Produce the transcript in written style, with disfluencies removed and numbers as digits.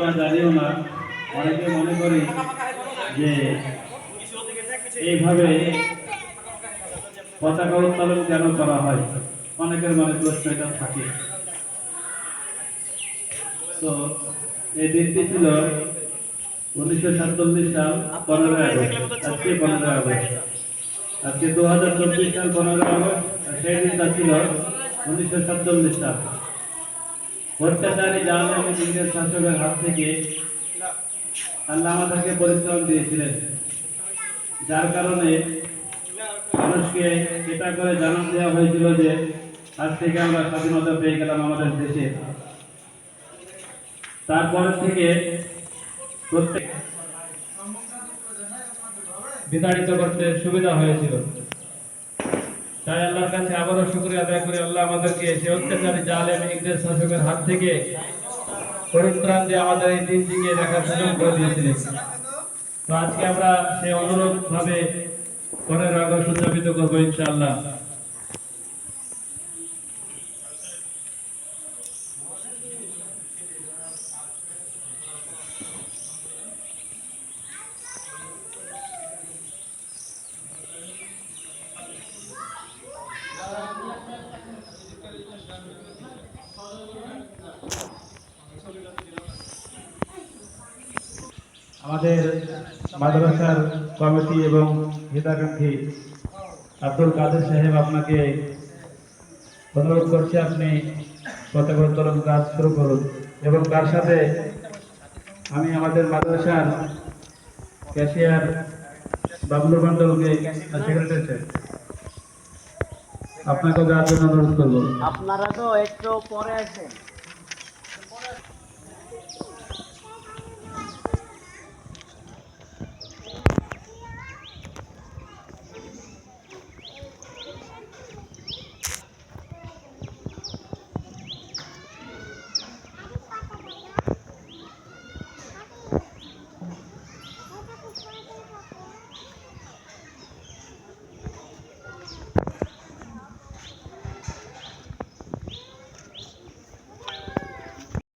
বা জানিও না, অনেকে মনে করি যে এইভাবে পতাকা উত্তোলন কেন করা হয়, অনেকের মনে প্রশ্ন এটা থাকে। তো এই দিনটি ছিল 1947 সাল 15 আগস্ট। আজকে 15 আগস্ট, আজকে 2024 সাল 15 আগস্ট। সেই দিনটা ছিল 1947 সাল। অত্যাচারী জালেম ইংরেজ শাসকের হাত থেকে আল্লাহ আমাদেরকে পরিত্রাণ দিয়েছিলেন, যার কারণে মানুষকে এটা করে জানান দেওয়া হয়েছিল যে আজ থেকে আমরা স্বাধীনতা পেয়ে গেলাম আমাদের দেশে। তারপর থেকে প্রত্যেক বিতাড়িত করতে সুবিধা হয়েছিল। তাই আল্লাহর কাছে আবারও শুকরিয়া আদায় করি, আল্লাহ আমাদেরকে সে অত্যাচারী জালেম ইংরেজ শাসকের হাত থেকে পরিত্রাণ দিয়ে আমাদের এই দিনটিকে দেখার সুযোগ করে দিয়েছিলেন। তো আজকে আমরা সেই অনুরূপ ভাবে 15 আগস্ট উদযাপিত করবো ইনশাআল্লাহ। আমাদের মাদ্রাসার কমিটি এবং হিতাকাঙ্ক্ষী আব্দুল কাদের সাহেব, আপনাকে অনুরোধ করছি আপনি পতাকা উত্তোলন কাজ শুরু করুন। এবং তার সাথে আমি আমাদের মাদ্রাসার ক্যাশিয়ার বাবলু মন্ডলকে, সেক্রেটারি আপনাকে যাওয়ার জন্য অনুরোধ করবো। আপনারা তো একটু পরে আসেন।